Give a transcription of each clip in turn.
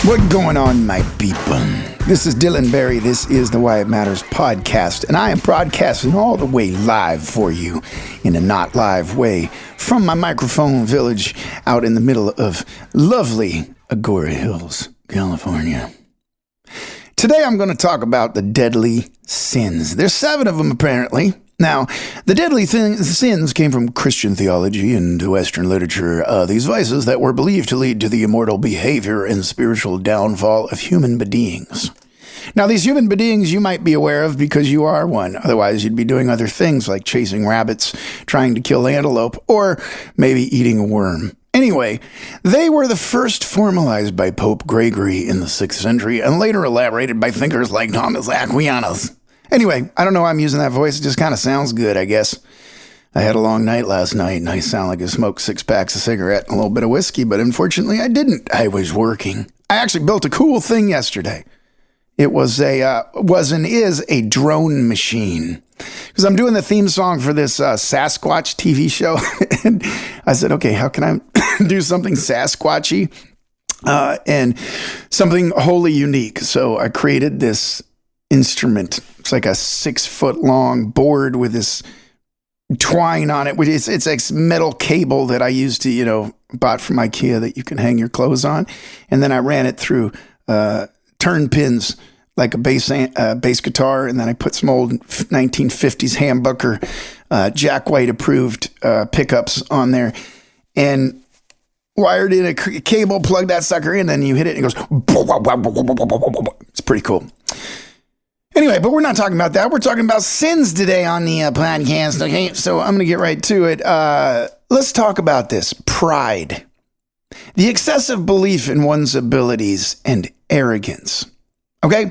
What going on, my people? This is Dylan Barry. This is the Why It Matters podcast, and I am broadcasting all the way live for you in a not live way from my microphone village out in the middle of lovely Agoura Hills, California. Today I'm going to talk about the deadly sins. There's 7 of them apparently. Now, the deadly sins came from Christian theology and Western literature, these vices that were believed to lead to the immortal behavior and spiritual downfall of human beings. Now, these human beings you might be aware of because you are one. Otherwise, you'd be doing other things like chasing rabbits, trying to kill antelope, or maybe eating a worm. Anyway, they were the first formalized by Pope Gregory in the 6th century and later elaborated by thinkers like Thomas Aquinas. Anyway, I don't know why I'm using that voice. It just kind of sounds good, I guess. I had a long night last night, and I sound like I smoked 6 packs of cigarette and a little bit of whiskey, but unfortunately I didn't. I was working. I actually built a cool thing yesterday. It was is a drone machine. Because I'm doing the theme song for this Sasquatch TV show. And I said, okay, how can I do something Sasquatchy and something wholly unique? So I created this instrument. It's like a 6-foot long board with this twine on it. It's like metal cable that I used to, bought from IKEA that you can hang your clothes on. And then I ran it through turn pins like a bass guitar. And then I put some old 1950s humbucker, Jack White approved pickups on there and wired in a cable, plug that sucker in, and you hit it and it goes, it's pretty cool. Anyway, but we're not talking about that. We're talking about sins today on the podcast. Okay, so I'm going to get right to it. Let's talk about this. Pride. The excessive belief in one's abilities and arrogance. Okay?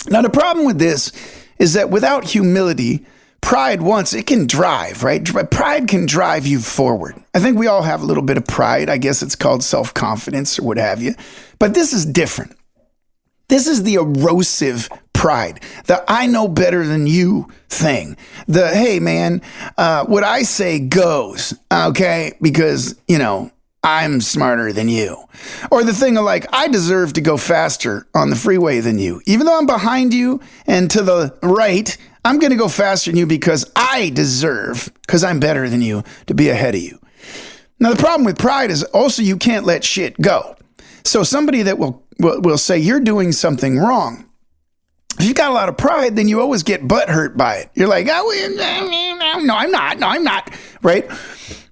Now, the problem with this is that without humility, pride it can drive, right? Pride can drive you forward. I think we all have a little bit of pride. I guess it's called self-confidence or what have you. But this is different. This is the erosive pride, the I know better than you thing. The, hey man, what I say goes, okay? Because, I'm smarter than you. Or the thing of like, I deserve to go faster on the freeway than you. Even though I'm behind you and to the right, I'm going to go faster than you because I deserve, because I'm better than you, to be ahead of you. Now, the problem with pride is also you can't let shit go. So somebody that will say you're doing something wrong. If you've got a lot of pride, then you always get butt hurt by it. You're like, no, I'm not, right?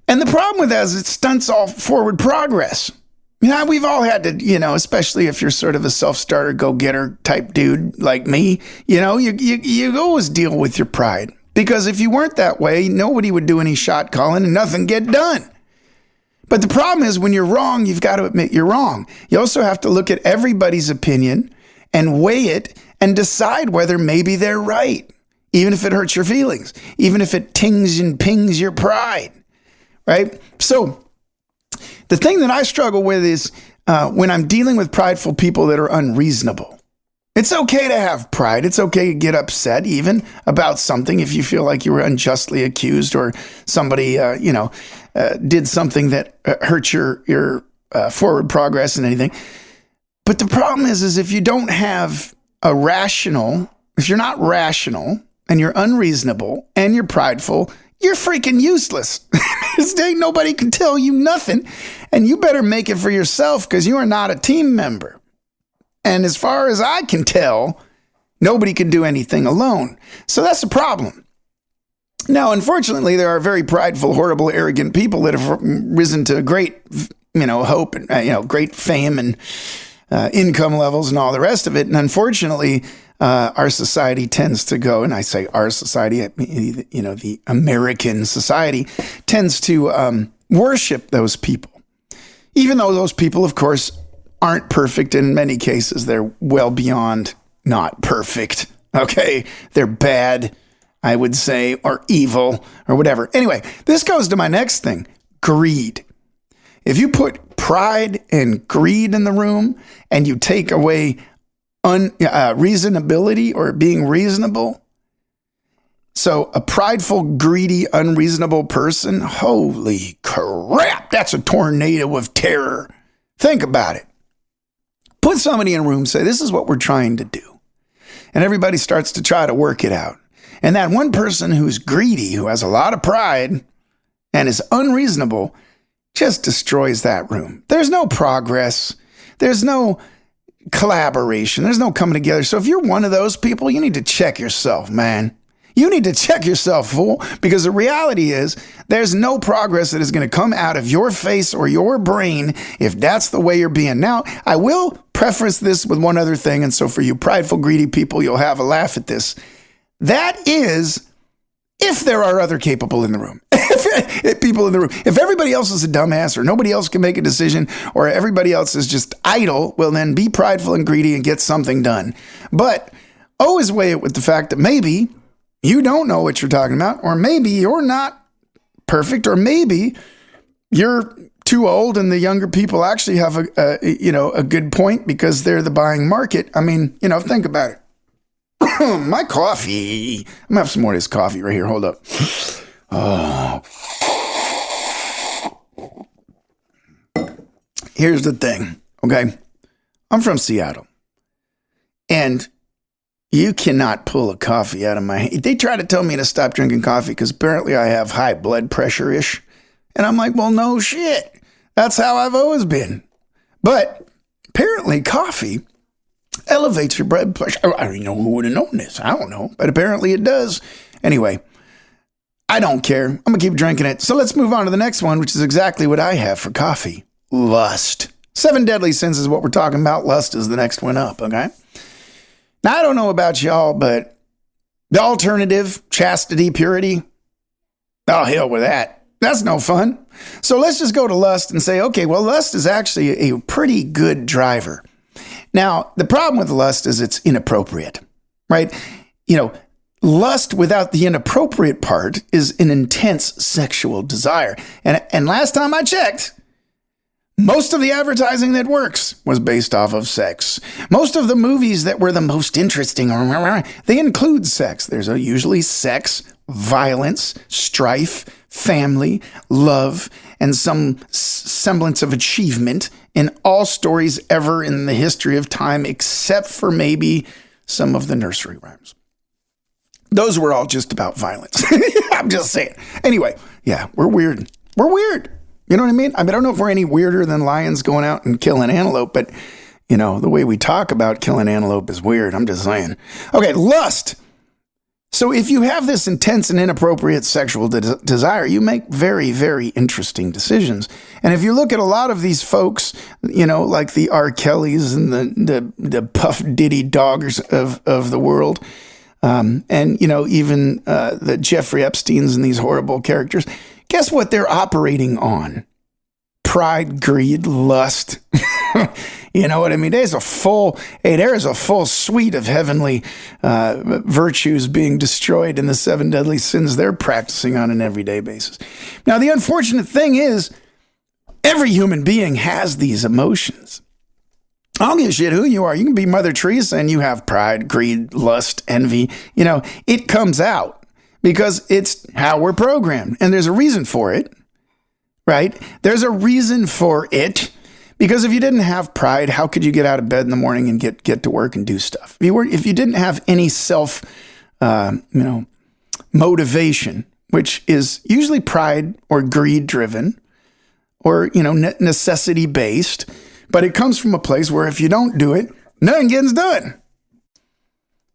And the problem with that is it stunts all forward progress. We've all had to, especially if you're sort of a self-starter, go-getter type dude like me, you always deal with your pride. Because if you weren't that way, nobody would do any shot calling and nothing get done. But the problem is when you're wrong, you've got to admit you're wrong. You also have to look at everybody's opinion and weigh it and decide whether maybe they're right, even if it hurts your feelings, even if it tings and pings your pride, right? So the thing that I struggle with is when I'm dealing with prideful people that are unreasonable. It's okay to have pride. It's okay to get upset even about something if you feel like you were unjustly accused or somebody, did something that hurt your forward progress and anything. But the problem is if you don't have if you're not rational and you're unreasonable and you're prideful, you're freaking useless. Nobody can tell you nothing. And you better make it for yourself because you are not a team member. And as far as I can tell, nobody can do anything alone. So that's the problem. Now, unfortunately, there are very prideful, horrible, arrogant people that have risen to great, hope and, great fame and income levels and all the rest of it. And unfortunately, our society tends to go, and I say our society, the American society tends to worship those people. Even though those people, of course, aren't perfect. In many cases, they're well beyond not perfect. Okay. They're bad, I would say, or evil or whatever. Anyway, this goes to my next thing, greed. If you put pride and greed in the room and you take away reasonability or being reasonable, so a prideful, greedy, unreasonable person, holy crap, that's a tornado of terror. Think about it. Put somebody in a room, say, this is what we're trying to do. And everybody starts to try to work it out. And that one person who's greedy, who has a lot of pride and is unreasonable, just destroys that room. There's no progress. There's no collaboration. There's no coming together. So if you're one of those people, you need to check yourself, man. You need to check yourself, fool, because the reality is there's no progress that is going to come out of your face or your brain if that's the way you're being. Now, I will preface this with one other thing, and so for you prideful, greedy people, you'll have a laugh at this. That is, if there are other capable in the room. People in the room. If everybody else is a dumbass or nobody else can make a decision or everybody else is just idle, well, then be prideful and greedy and get something done. But always weigh it with the fact that maybe you don't know what you're talking about, or maybe you're not perfect, or maybe you're too old and the younger people actually have a good point because they're the buying market. I mean, think about it. My coffee. I'm gonna have some more of this coffee right here. Hold up. Oh. Here's the thing, okay? I'm from Seattle, and you cannot pull a coffee out of my hand. They try to tell me to stop drinking coffee because apparently I have high blood pressure-ish. And I'm like, well, no shit. That's how I've always been. But apparently coffee elevates your blood pressure. I don't know who would have known this. I don't know. But apparently it does. Anyway, I don't care. I'm going to keep drinking it. So let's move on to the next one, which is exactly what I have for coffee. Lust. 7 deadly sins is what we're talking about. Lust is the next one up, okay? Now, I don't know about y'all, but the alternative, chastity, purity, oh, hell with that. That's no fun. So let's just go to lust and say, okay, well, lust is actually a pretty good driver. Now, the problem with lust is it's inappropriate, right? Lust without the inappropriate part is an intense sexual desire. And last time I checked, most of the advertising that works was based off of sex. Most of the movies that were the most interesting, they include sex. There's usually sex, violence, strife, family, love, and some semblance of achievement in all stories ever in the history of time, except for maybe some of the nursery rhymes. Those were all just about violence. I'm just saying. Anyway, yeah, we're weird. We're weird. You know what I mean? I don't know if we're any weirder than lions going out and killing antelope, but, the way we talk about killing antelope is weird. I'm just saying. Okay, lust. So if you have this intense and inappropriate sexual desire, you make very, very interesting decisions. And if you look at a lot of these folks, like the R. Kellys and the Puff Diddy doggers of the world, and, even the Jeffrey Epsteins and these horrible characters, guess what they're operating on? Pride, greed, lust. You know what I mean? There is a full suite of heavenly virtues being destroyed in the 7 deadly sins they're practicing on an everyday basis. Now, the unfortunate thing is, every human being has these emotions. I don't give a shit who you are. You can be Mother Teresa and you have pride, greed, lust, envy. It comes out because it's how we're programmed. And there's a reason for it, right? There's a reason for it. Because if you didn't have pride, how could you get out of bed in the morning and get to work and do stuff? If you didn't have any self, motivation, which is usually pride or greed driven, or necessity based, but it comes from a place where if you don't do it, nothing gets done.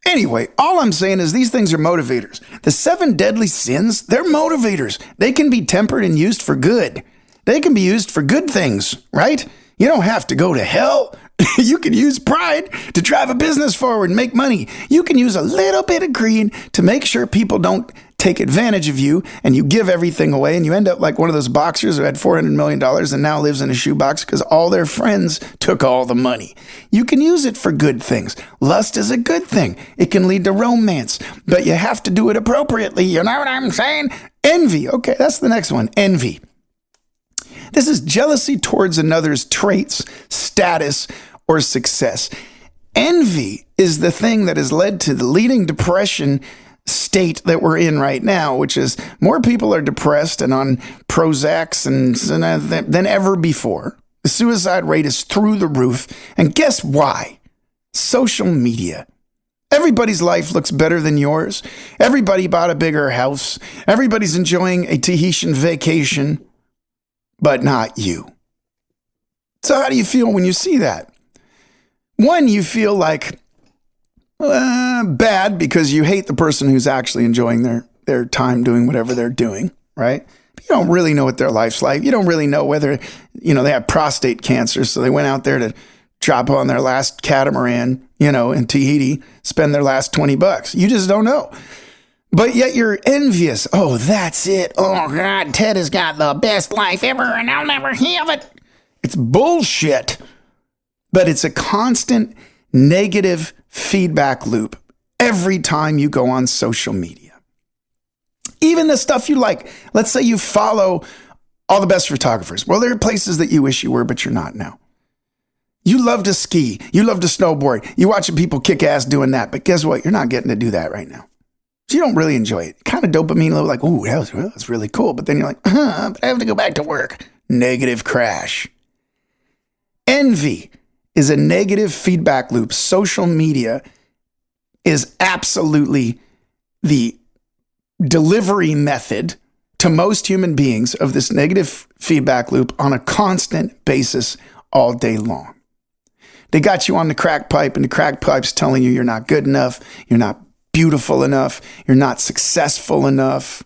Anyway, all I'm saying is these things are motivators. The 7 deadly sins, they're motivators. They can be tempered and used for good. They can be used for good things, right? You don't have to go to hell. You can use pride to drive a business forward and make money. You can use a little bit of greed to make sure people don't take advantage of you and you give everything away and you end up like one of those boxers who had $400 million and now lives in a shoebox because all their friends took all the money. You can use it for good things. Lust is a good thing. It can lead to romance, but you have to do it appropriately. You know what I'm saying? Envy. Okay, that's the next one. Envy. This is jealousy towards another's traits, status, or success. Envy is the thing that has led to the leading depression state that we're in right now, which is more people are depressed and on Prozacs than ever before, The suicide rate is through the roof. And guess why? Social media. Everybody's life looks better than yours. Everybody bought a bigger house. Everybody's enjoying a Tahitian vacation, but not you. So how do you feel when you see that? One, you feel like bad because you hate the person who's actually enjoying their time doing whatever they're doing, right? But you don't really know what their life's like. You don't really know whether, they have prostate cancer, so they went out there to drop on their last catamaran, in Tahiti, spend their last $20. You just don't know. But yet you're envious. Oh, that's it. Oh, God, Ted has got the best life ever, and I'll never have it. It's bullshit. But it's a constant negative feedback loop every time you go on social media. Even the stuff you like. Let's say you follow all the best photographers. Well, there are places that you wish you were, but you're not now. You love to ski. You love to snowboard. You're watching people kick ass doing that. But guess what? You're not getting to do that right now. So you don't really enjoy it. Kind of dopamine, like, ooh, that was really cool. But then you're like, but I have to go back to work. Negative crash. Envy is a negative feedback loop. Social media is absolutely the delivery method to most human beings of this negative feedback loop on a constant basis all day long. They got you on the crack pipe, and the crack pipe's telling you you're not good enough, you're not beautiful enough, you're not successful enough,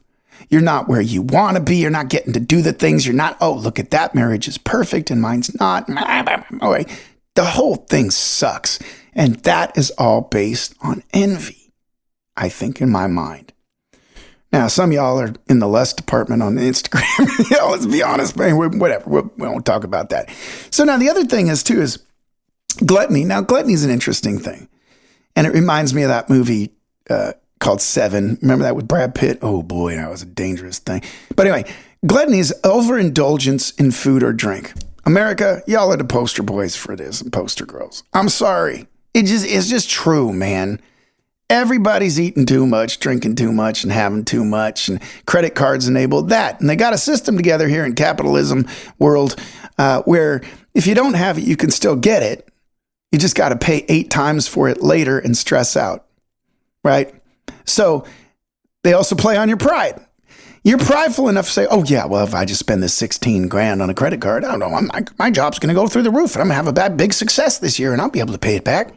you're not where you want to be, you're not getting to do the things, you're not, oh, look at that marriage is perfect and mine's not. All right. The whole thing sucks. And that is all based on envy, I think, in my mind. Now, some of y'all are in the lust department on Instagram. Let's be honest, man. Whatever. We won't talk about that. So now the other thing is gluttony. Now, gluttony is an interesting thing. And it reminds me of that movie called Seven. Remember that with Brad Pitt? Oh, boy, that was a dangerous thing. But anyway, gluttony is overindulgence in food or drink. America, y'all are the poster boys for this and poster girls. I'm sorry. It's just true, man. Everybody's eating too much, drinking too much, and having too much, and credit cards enabled that. And they got a system together here in capitalism world where if you don't have it, you can still get it. You just got to pay 8 times for it later and stress out, right? So they also play on your pride. You're prideful enough to say, oh, yeah, well, if I just spend this 16 grand on a credit card, I don't know, my job's going to go through the roof, and I'm going to have a big success this year, and I'll be able to pay it back.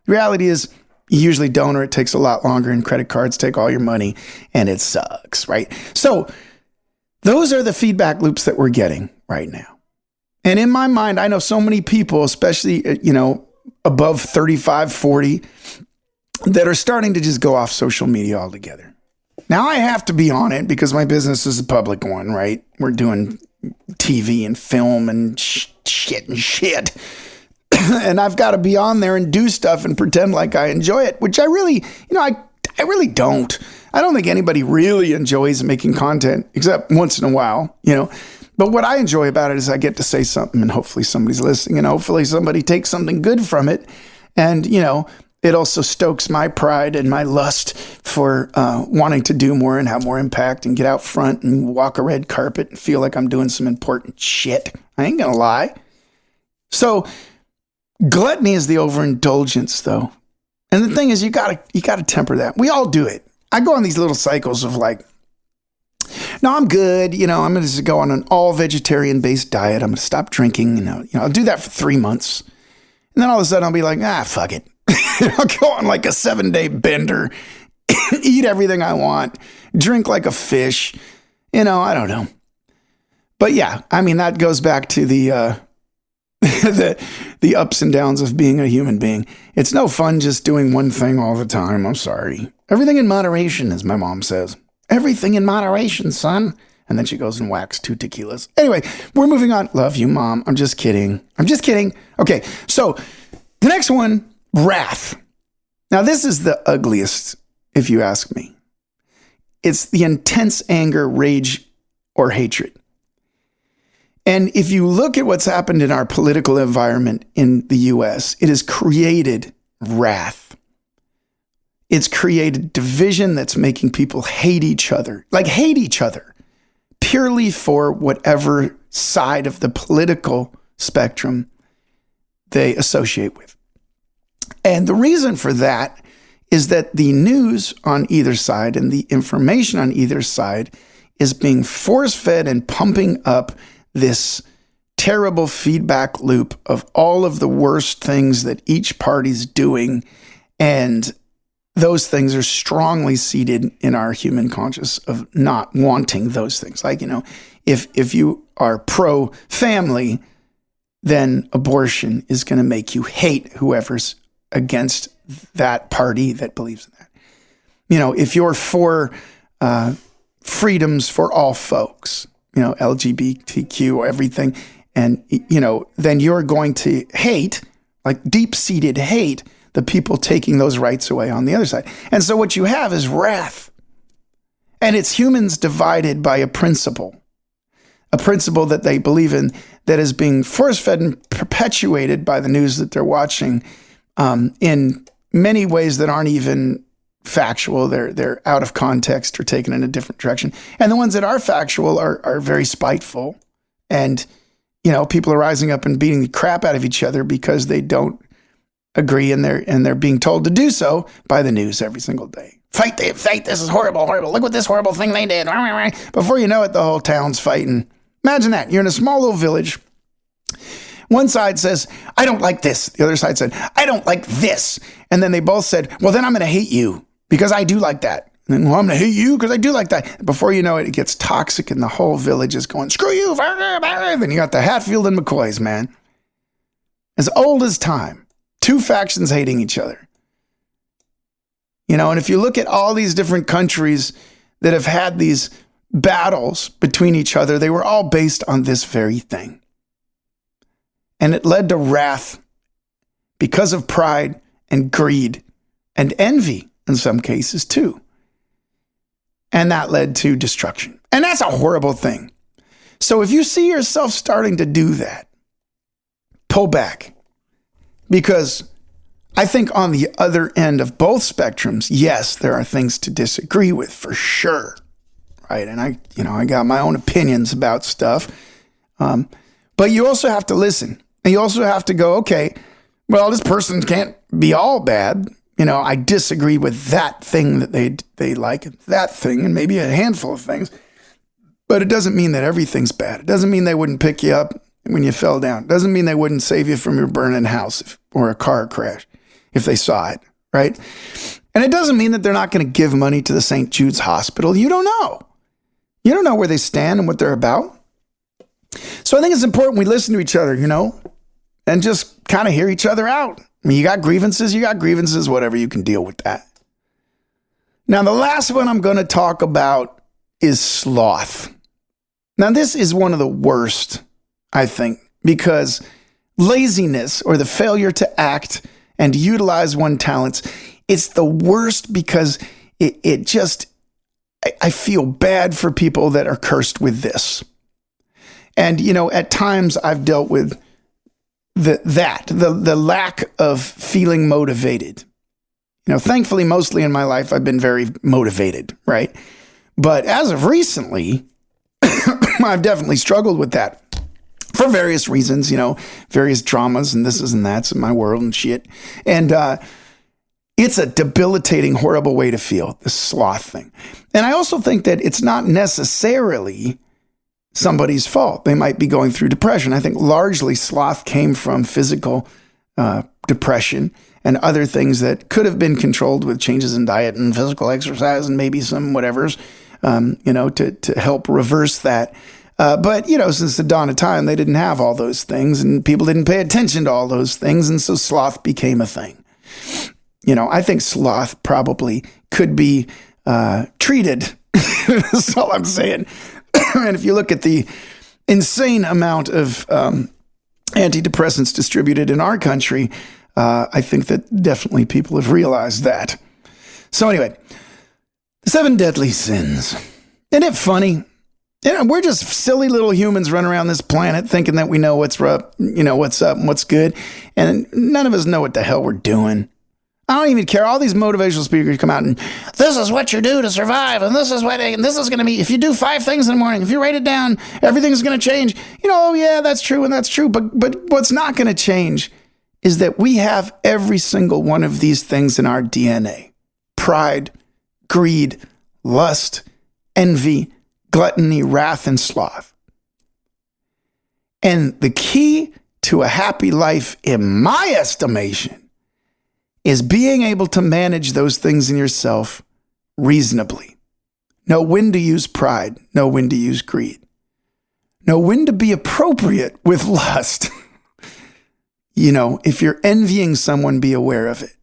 The reality is, you usually don't, or it takes a lot longer, and credit cards take all your money, and it sucks, right? So those are the feedback loops that we're getting right now. And in my mind, I know so many people, especially, above 35, 40, that are starting to just go off social media altogether. Now, I have to be on it because my business is a public one, right? We're doing TV and film and shit. And I've got to be on there and do stuff and pretend like I enjoy it, which I really, I really don't. I don't think anybody really enjoys making content except once in a while, But what I enjoy about it is I get to say something and hopefully somebody's listening and hopefully somebody takes something good from it. And, it also stokes my pride and my lust for wanting to do more and have more impact and get out front and walk a red carpet and feel like I'm doing some important shit. I ain't gonna lie. So gluttony is the overindulgence, though. And the thing is, you gotta temper that. We all do it. I go on these little cycles of like, no, I'm good. I'm going to just go on an all vegetarian based diet. I'm going to stop drinking. I'll do that for 3 months. And then all of a sudden I'll be like, fuck it. I'll go on like a 7-day bender, eat everything I want, drink like a fish. I don't know. But yeah, that goes back to the ups and downs of being a human being. It's no fun just doing one thing all the time. I'm sorry. Everything in moderation, as my mom says. Everything in moderation, son. And then she goes and whacks 2 tequilas. Anyway, we're moving on. Love you, Mom. I'm just kidding. Okay, so the next one, wrath. Now, this is the ugliest, if you ask me. It's the intense anger, rage, or hatred. And if you look at what's happened in our political environment in the U.S., it has created wrath. It's created division that's making people hate each other, purely for whatever side of the political spectrum they associate with. And the reason for that is that the news on either side and the information on either side is being force-fed and pumping up this terrible feedback loop of all of the worst things that each party's doing. And those things are strongly seated in our human conscious of not wanting those things. Like, if you are pro-family, then abortion is going to make you hate whoever's against that party that believes in that. If you're for freedoms for all folks, LGBTQ, everything, and, then you're going to hate, like deep-seated hate, the people taking those rights away on the other side. And so what you have is wrath. And it's humans divided by a principle that they believe in that is being force-fed and perpetuated by the news that they're watching in many ways that aren't even factual. They're out of context or taken in a different direction. And the ones that are factual are very spiteful. And, people are rising up and beating the crap out of each other because they don't agree, and they're being told to do so by the news every single day. Fight, this is horrible. Look what this horrible thing they did. Before you know it, the whole town's fighting. Imagine that. You're in a small little village. One side says, I don't like this. The other side said, I don't like this. And then they both said, well, then I'm going to hate you because I do like that. And then, well, I'm going to hate you because I do like that. Before you know it, it gets toxic and the whole village is going, screw you. Then you got the Hatfield and McCoys, man. As old as time. Two factions hating each other. And if you look at all these different countries that have had these battles between each other, they were all based on this very thing. And it led to wrath because of pride and greed and envy in some cases too. And that led to destruction. And that's a horrible thing. So if you see yourself starting to do that, pull back. Because I think on the other end of both spectrums, yes, there are things to disagree with for sure. Right. And I got my own opinions about stuff. But you also have to listen. And you also have to go, okay, well, this person can't be all bad. I disagree with that thing that they like, that thing, and maybe a handful of things. But it doesn't mean that everything's bad. It doesn't mean they wouldn't pick you up when you fell down. It doesn't mean they wouldn't save you from your burning house or a car crash if they saw it, right? And it doesn't mean that they're not going to give money to the St. Jude's Hospital. You don't know. You don't know where they stand and what they're about. So I think it's important we listen to each other, and just kind of hear each other out. I mean, you got grievances, whatever, you can deal with that. Now, the last one I'm going to talk about is sloth. Now, this is one of the worst, I think, because laziness or the failure to act and utilize one's talents, it's the worst because I feel bad for people that are cursed with this. And, at times I've dealt with the lack of feeling motivated. Thankfully, mostly in my life, I've been very motivated, right? But as of recently, I've definitely struggled with that for various reasons, various dramas and this and that's in my world and shit. And it's a debilitating, horrible way to feel, the sloth thing. And I also think that it's not necessarily somebody's fault. They might be going through depression. I think largely sloth came from physical depression and other things that could have been controlled with changes in diet and physical exercise and maybe some whatevers, to help reverse that. But since the dawn of time, they didn't have all those things and people didn't pay attention to all those things. And so sloth became a thing. I think sloth probably could be treated. That's all I'm saying. And if you look at the insane amount of antidepressants distributed in our country, I think that definitely people have realized that. So anyway, the 7 deadly sins. Isn't it funny? We're just silly little humans running around this planet thinking that we know what's up and what's good. And none of us know what the hell we're doing. I don't even care. All these motivational speakers come out and this is what you do to survive. And this is going to be, if you do 5 things in the morning, if you write it down, everything's going to change. Oh yeah, that's true. And that's true. But what's not going to change is that we have every single one of these things in our DNA. Pride, greed, lust, envy, gluttony, wrath, and sloth. And the key to a happy life, in my estimation, is being able to manage those things in yourself reasonably. Know when to use pride. Know when to use greed. Know when to be appropriate with lust. If you're envying someone, be aware of it.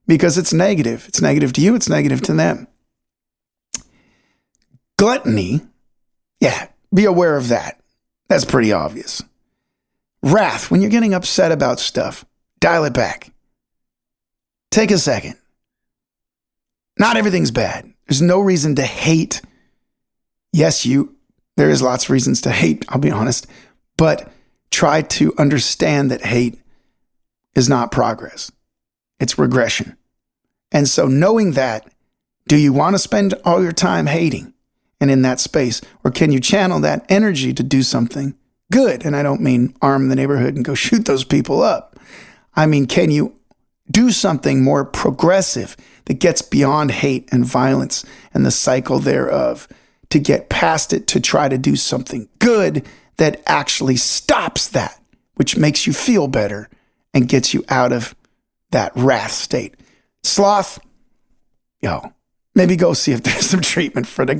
Because it's negative. It's negative to you. It's negative to them. Gluttony, yeah, be aware of that. That's pretty obvious. Wrath, when you're getting upset about stuff, dial it back. Take a second. Not everything's bad. There's no reason to hate. Yes, there is lots of reasons to hate, I'll be honest. But try to understand that hate is not progress. It's regression. And so knowing that, do you want to spend all your time hating and in that space? Or can you channel that energy to do something good? And I don't mean arm the neighborhood and go shoot those people up. I mean, can you do something more progressive that gets beyond hate and violence and the cycle thereof, to get past it, to try to do something good that actually stops that, which makes you feel better and gets you out of that wrath state. Sloth, maybe go see if there's some treatment for that.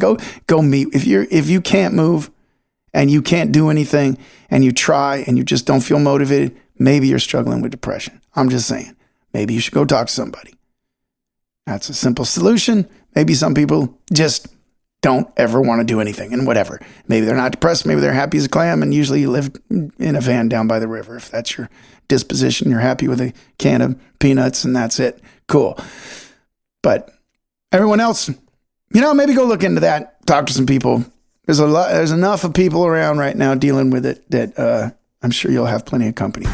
Go meet. If you can't move and you can't do anything and you try and you just don't feel motivated, maybe you're struggling with depression. I'm just saying. Maybe you should go talk to somebody. That's a simple solution. Maybe some people just don't ever want to do anything and whatever. Maybe they're not depressed. Maybe they're happy as a clam, and usually you live in a van down by the river. If that's your disposition, you're happy with a can of peanuts and that's it. Cool. But everyone else, maybe go look into that. Talk to some people. There's enough of people around right now dealing with it that I'm sure you'll have plenty of company.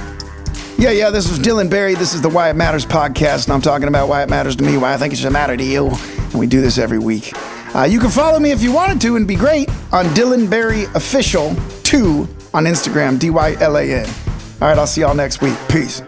Yeah, this is Dylan Barry. This is the Why It Matters podcast, and I'm talking about why it matters to me, why I think it should matter to you, and we do this every week. You can follow me if you wanted to and be great on Dylan Barry Official 2 on Instagram, DYLAN. All right, I'll see y'all next week. Peace.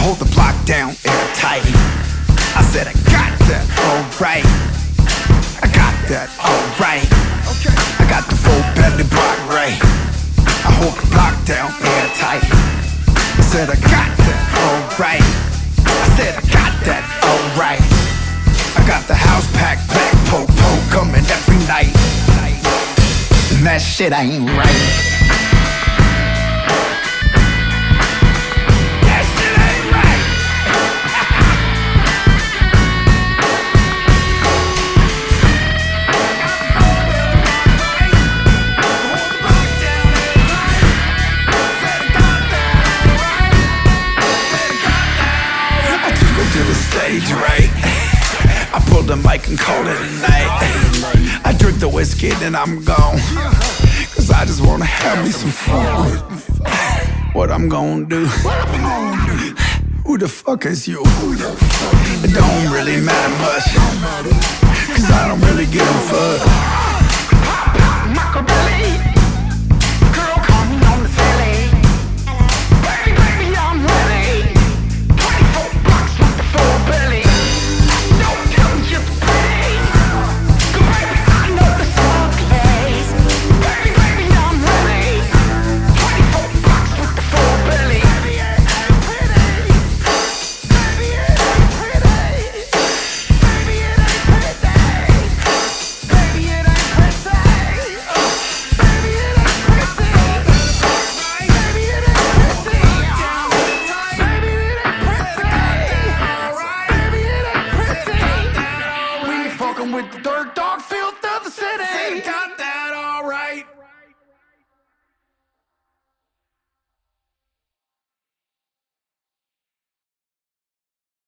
Hold the block down airtight. I said I got that, alright. I got that, alright. I got the full belly block right. I hold the block down airtight. I said I got that, alright. I said I got that, alright. I got the house packed, black po-po coming every night. And that shit ain't right. Right, I pulled the mic and called it a night. I drink the whiskey and I'm gone, cause I just wanna have me some fun. What I'm gonna do? Who the fuck is you? It don't really matter much, cause I don't really give a fuck.